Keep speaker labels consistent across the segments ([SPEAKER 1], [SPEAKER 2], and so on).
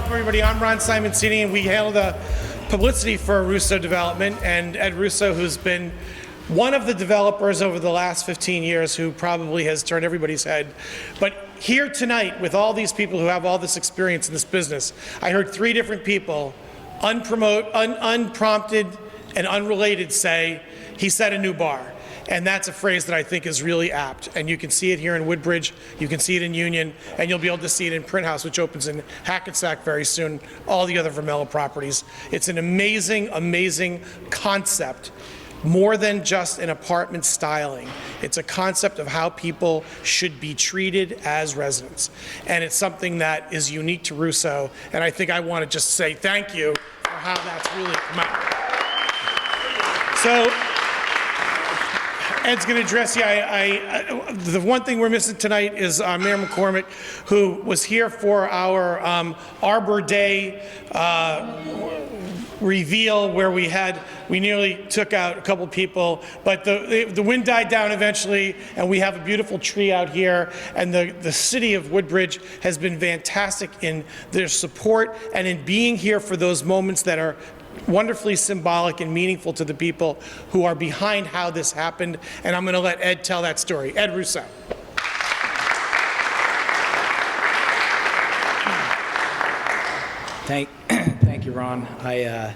[SPEAKER 1] welcome everybody. I'm Ron Simoncini, and we handle the publicity for Russo Development. And Ed Russo, who's been one of the developers over the last 15 years, who probably has turned everybody's head. But here tonight, with all these people who have all this experience in this business, I heard 3 different people, unprompted and unrelated, say, he set a new bar. And that's a phrase that I think is really apt. And you can see it here in Woodbridge, you can see it in Union, and you'll be able to see it in Print House, which opens in Hackensack very soon, all the other Vermella properties. It's an amazing, amazing concept, more than just an apartment styling. It's a concept of how people should be treated as residents. And it's something that is unique to Russo, and I think I want to just say thank you for how that's really come out. So, Ed's going to address you. The one thing we're missing tonight is Mayor McCormick, who was here for our Arbor Day reveal, where we nearly took out a couple people, but the wind died down eventually, and we have a beautiful tree out here. And the city of Woodbridge has been fantastic in their support and in being here for those moments that are wonderfully symbolic and meaningful to the people who are behind how this happened. And I'm going to let Ed tell that story. Ed Russo.
[SPEAKER 2] Thank you, Ron. I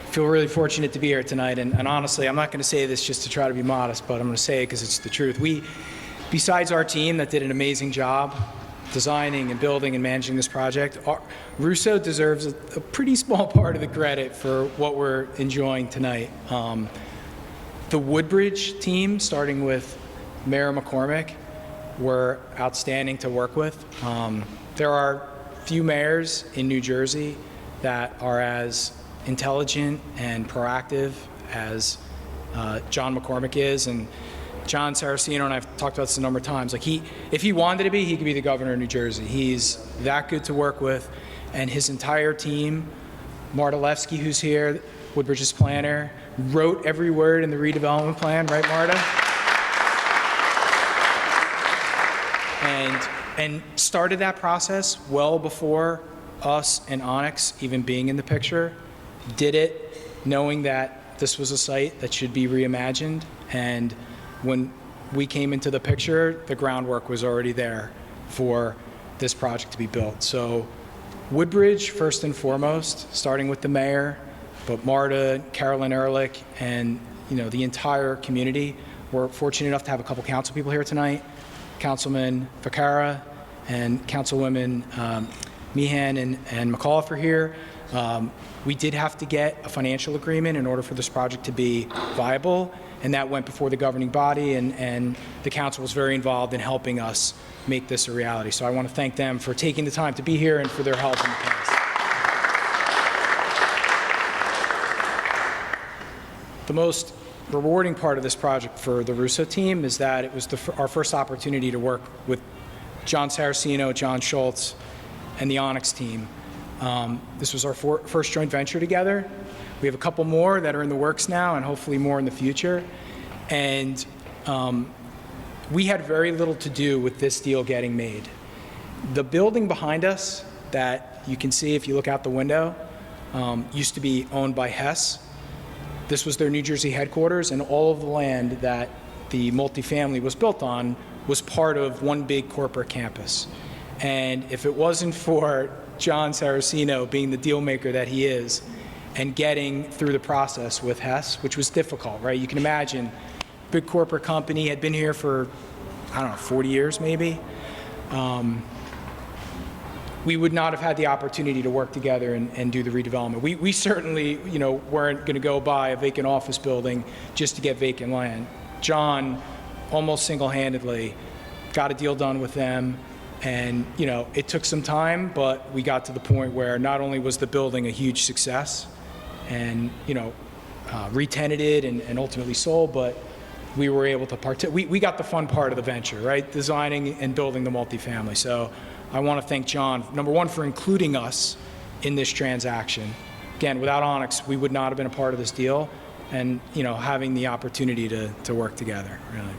[SPEAKER 2] feel really fortunate to be here tonight. And honestly, I'm not going to say this just to try to be modest, but I'm going to say it because it's the truth. Besides our team that did an amazing job designing and building and managing this project, Russo deserves a pretty small part of the credit for what we're enjoying tonight. The Woodbridge team, starting with Mayor McCormick, were outstanding to work with. There are few mayors in New Jersey that are as intelligent and proactive as John McCormick is, and John Saraceno, and I've talked about this a number of times, like if he wanted to be, he could be the governor of New Jersey. He's that good to work with, and his entire team, Marta Levsky, who's here, Woodbridge's planner, wrote every word in the redevelopment plan, right, Marta? And started that process well before us and Onyx even being in the picture. Did it knowing that this was a site that should be reimagined, and when we came into the picture, the groundwork was already there for this project to be built. So Woodbridge, first and foremost, starting with the mayor, but Marta, Carolyn Ehrlich, and the entire community. We're fortunate enough to have a couple council people here tonight, Councilman Ficarra and Councilwomen Meehan and McAuliffe are here. We did have to get a financial agreement in order for this project to be viable, and that went before the governing body, and the council was very involved in helping us make this a reality. So I want to thank them for taking the time to be here and for their help in the past. The most rewarding part of this project for the Russo team is that it was our first opportunity to work with John Saraceno, John Schultz, and the Onyx team. This was our first joint venture together. We have a couple more that are in the works now, and hopefully more in the future. And we had very little to do with this deal getting made. The building behind us that you can see if you look out the window used to be owned by Hess. This was their New Jersey headquarters, and all of the land that the multifamily was built on was part of one big corporate campus. And if it wasn't for John Saraceno being the deal maker that he is, and getting through the process with Hess, which was difficult, right? You can imagine, big corporate company, had been here for, 40 years maybe. We would not have had the opportunity to work together and do the redevelopment. We certainly, weren't going to go buy a vacant office building just to get vacant land. John, almost single-handedly, got a deal done with them. And, it took some time, but we got to the point where not only was the building a huge success and, re-tenanted and ultimately sold, but we were able to we got the fun part of the venture, right? Designing and building the multifamily. So I want to thank John, number one, for including us in this transaction. Again, without Onyx, we would not have been a part of this deal, and, having the opportunity to work together, really.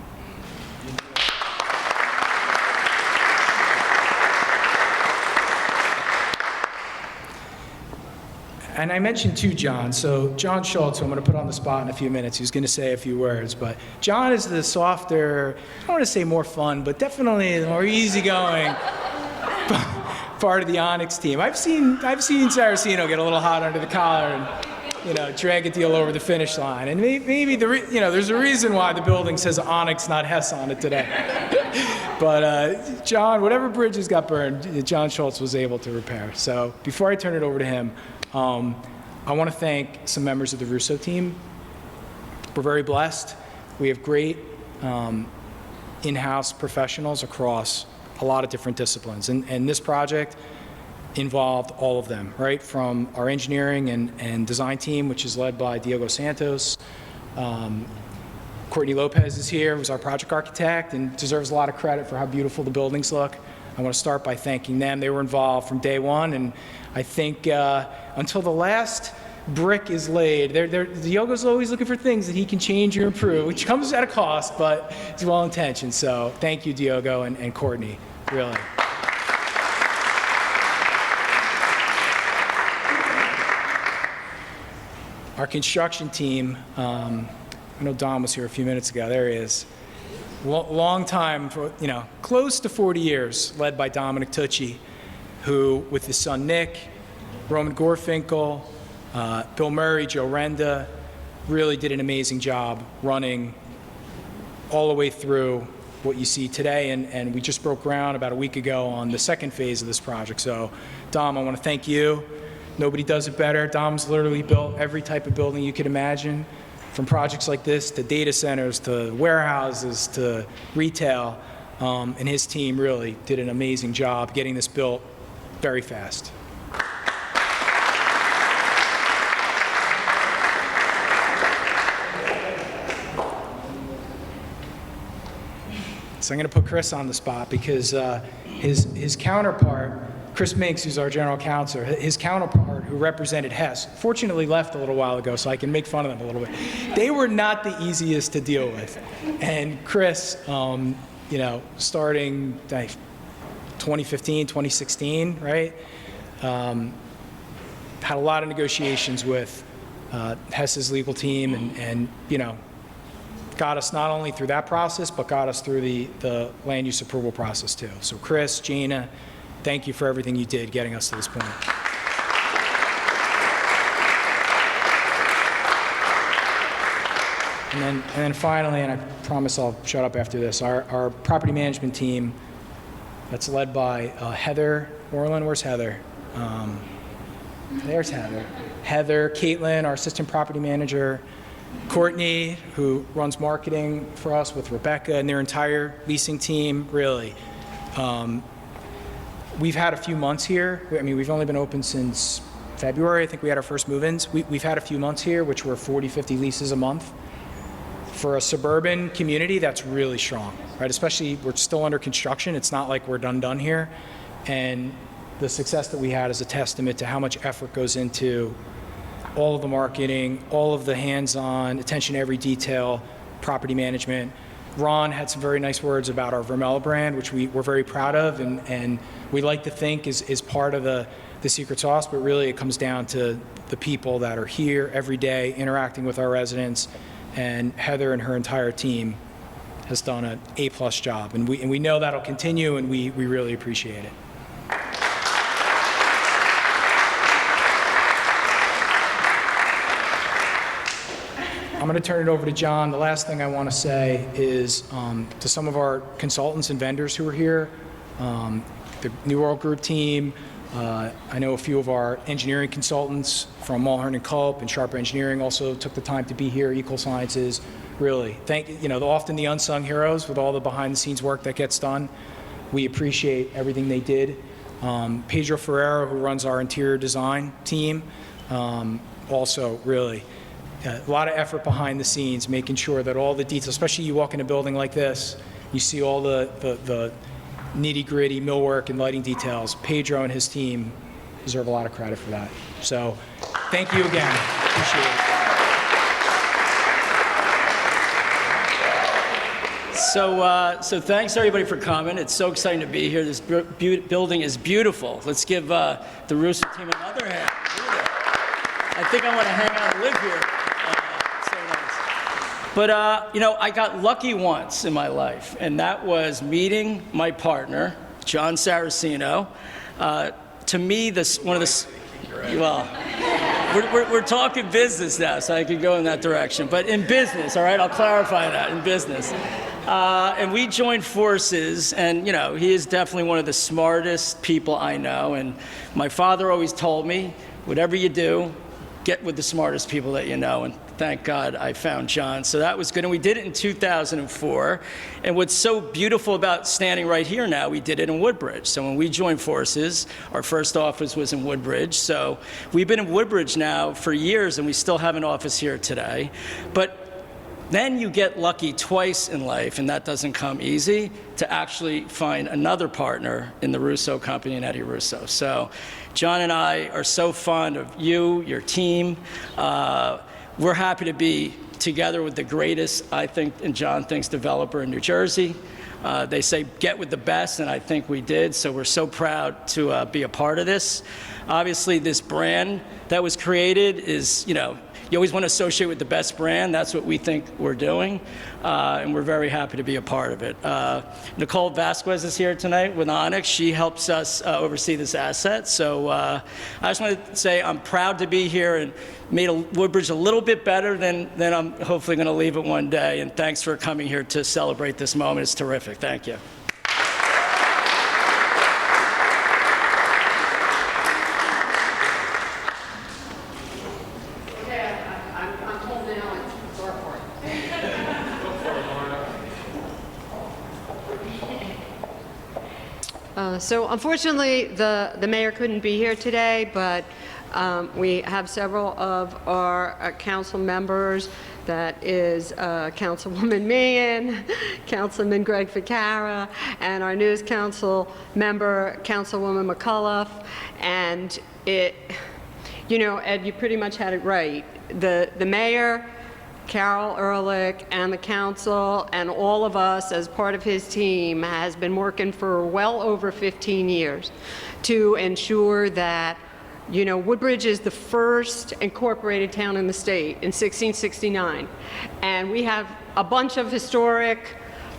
[SPEAKER 2] And I mentioned too, John. So John Schultz, who I'm going to put on the spot in a few minutes, he's going to say a few words. But John is the softer, I don't want to say more fun, but definitely the more easygoing part of the Onyx team. I've seen Saraceno get a little hot under the collar and drag a deal over the finish line. And maybe there's a reason why the building says Onyx, not Hess on it today. But John, whatever bridges got burned, John Schultz was able to repair. So before I turn it over to him, I want to thank some members of the Russo team. We're very blessed. We have great in-house professionals across a lot of different disciplines. And this project involved all of them, right? From our engineering and design team, which is led by Diego Santos. Courtney Lopez is here, who's our project architect, and deserves a lot of credit for how beautiful the buildings look. I want to start by thanking them. They were involved from day one, and I think until the last brick is laid, Diogo's always looking for things that he can change or improve, which comes at a cost, but it's well-intentioned. So thank you, Diogo and Courtney, really. Our construction team, I know Don was here a few minutes ago. There he is. Long time, close to 40 years, led by Dominic Tucci, who, with his son Nick, Roman Gorfinkel, Bill Murray, Joe Renda, really did an amazing job running all the way through what you see today. And we just broke ground about a week ago on the second phase of this project. So, Dom, I want to thank you. Nobody does it better. Dom's literally built every type of building you could imagine, from projects like this to data centers to warehouses to retail. And his team really did an amazing job getting this built very fast. So I'm going to put Chris on the spot because his counterpart, Chris Minks, who's our general counsel, his counterpart who represented Hess, fortunately left a little while ago, so I can make fun of them a little bit. They were not the easiest to deal with. And Chris, starting 2015, 2016, right, had a lot of negotiations with Hess's legal team and got us not only through that process, but got us through the land use approval process too. So Chris, Gina, thank you for everything you did getting us to this point. And then finally, and I promise I'll shut up after this, our property management team that's led by Heather Orland. Where's Heather? There's Heather. Heather, Caitlin, our assistant property manager, Courtney, who runs marketing for us with Rebecca and their entire leasing team, really. We've had a few months here. I mean, we've only been open since February. I think we had our first move-ins. We've had a few months here, which were 40, 50 leases a month. For a suburban community, that's really strong, right? Especially, we're still under construction. It's not like we're done here. And the success that we had is a testament to how much effort goes into all of the marketing, all of the hands-on, attention to every detail, property management. Ron had some very nice words about our Vermella brand, which we're very proud of, and we like to think is part of the secret sauce, but really it comes down to the people that are here every day interacting with our residents, and Heather and her entire team has done an A-plus job, and we know that'll continue, and we really appreciate it. I'm going to turn it over to John. The last thing I want to say is to some of our consultants and vendors who are here, the New World Group team. I know a few of our engineering consultants from Mulhern and Culp and Sharp Engineering also took the time to be here. Equal Sciences, really. Often the unsung heroes with all the behind-the-scenes work that gets done. We appreciate everything they did. Pedro Ferrero, who runs our interior design team, also really. A lot of effort behind the scenes, making sure that all the details, especially you walk in a building like this, you see all the nitty-gritty millwork and lighting details. Pedro and his team deserve a lot of credit for that. So thank you again. Appreciate
[SPEAKER 3] it. So thanks everybody for coming. It's so exciting to be here. This building is beautiful. Let's give the Russo team another hand. I think I want to hang out and live here. So nice. But, you know, I got lucky once in my life, and that was meeting my partner, John Saraceno. To me, one of the, well, we're talking business now, so I could go in that direction. But in business, all right, I'll clarify that, in business. And we joined forces, and, you know, he is definitely one of the smartest people I know. And my father always told me, whatever you do, get with the smartest people that you know. And thank God I found John. So that was good. And we did it in 2004. And what's so beautiful about standing right here now, we did it in Woodbridge. So when we joined forces, our first office was in Woodbridge. So we've been in Woodbridge now for years, and we still have an office here today. But then you get lucky twice in life, and that doesn't come easy, to actually find another partner in the Russo company and Eddie Russo. So John and I are so fond of you, your team. We're happy to be together with the greatest, I think, and John thinks, developer in New Jersey. They say get with the best, and I think we did, so we're so proud to be a part of this. Obviously, this brand that was created is, you know, you always want to associate with the best brand. That's what we think we're doing, and we're very happy to be a part of it. Nicole Vasquez is here tonight with Onyx. She helps us oversee this asset. So I just want to say I'm proud to be here and made Woodbridge a little bit better than I'm hopefully going to leave it one day. And thanks for coming here to celebrate this moment. It's terrific. Thank you.
[SPEAKER 4] So unfortunately, the mayor couldn't be here today, but we have several of our council members. That is Councilwoman Meehan, Councilman Greg Ficarra, and our news council member, Councilwoman McCullough. And it, you know, Ed, you pretty much had it right. The mayor, Carol Ehrlich, and the council, and all of us as part of his team has been working for well over 15 years to ensure that, you know, Woodbridge is the first incorporated town in the state in 1669. And we have a bunch of historic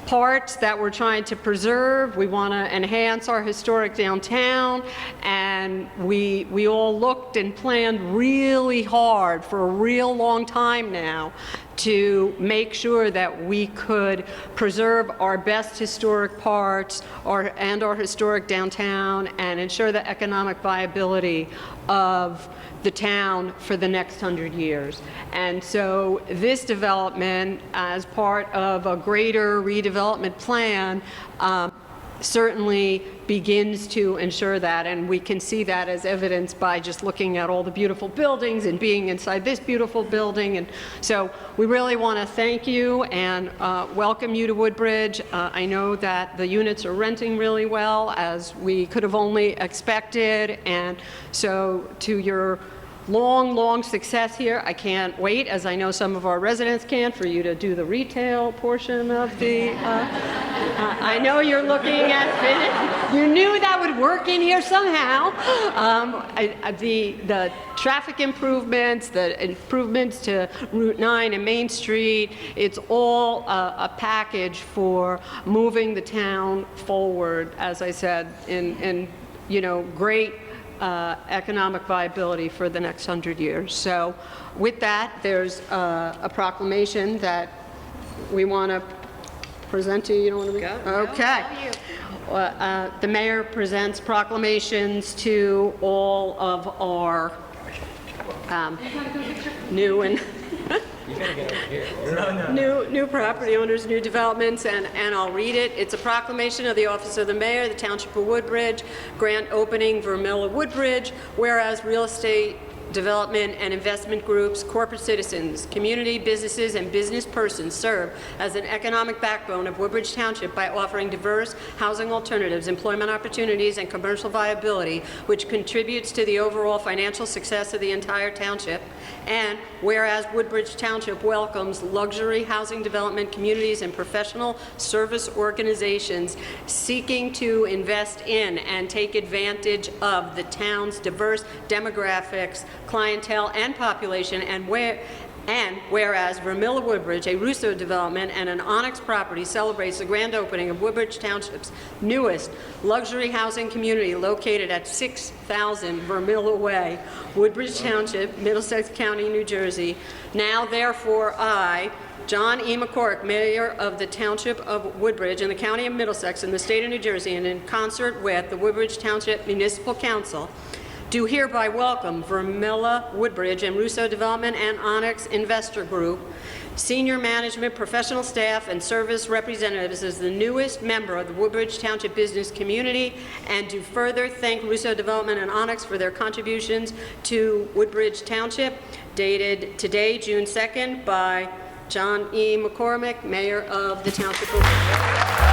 [SPEAKER 4] parts that we're trying to preserve. We want to enhance our historic downtown, and we all looked and planned really hard for a real long time now to make sure that we could preserve our best historic parts and our historic downtown and ensure the economic viability of the town for the next 100 years. And so this development, as part of a greater redevelopment plan, certainly begins to ensure that, and we can see that as evidenced by just looking at all the beautiful buildings and being inside this beautiful building. And so we really want to thank you and welcome you to Woodbridge. I know that the units are renting really well, as we could have only expected, and so to your long success here. I can't wait, as I know some of our residents can, for you to do the retail portion of the, I know you're looking at finish. You knew that would work in here somehow. The traffic improvements, the improvements to Route 9 and Main Street, it's all a package for moving the town forward, as I said, in you know, great economic viability for the next 100 years. So with that, there's a proclamation that we want to present to you. You don't want to read? Okay. The mayor presents proclamations to all of our new and new property owners, new developments, and I'll read it. It's a proclamation of the Office of the Mayor, the Township of Woodbridge, grant opening Vermella Woodbridge, whereas real estate development and investment groups, corporate citizens, community, businesses, and business persons serve as an economic backbone of Woodbridge Township by offering diverse housing alternatives, employment opportunities, and commercial viability, which contributes to the overall financial success of the entire township. And whereas Woodbridge Township welcomes luxury housing development communities and professional service organizations seeking to invest in and take advantage of the town's diverse demographics, clientele, and population, and whereas Vermella Woodbridge, a Russo development and an Onyx property, celebrates the grand opening of Woodbridge Township's newest luxury housing community located at 6,000 Vermella Way, Woodbridge Township, Middlesex County, New Jersey. Now, therefore, I, John E. McCormick, Mayor of the Township of Woodbridge in the County of Middlesex in the State of New Jersey, and in concert with the Woodbridge Township Municipal Council, do hereby welcome Vermella Woodbridge and Russo Development and Onyx Investor Group, senior management, professional staff, and service representatives as the newest member of the Woodbridge Township business community, and to further thank Russo Development and Onyx for their contributions to Woodbridge Township, dated today, June 2nd, by John E. McCormick, Mayor of the Township of Woodbridge.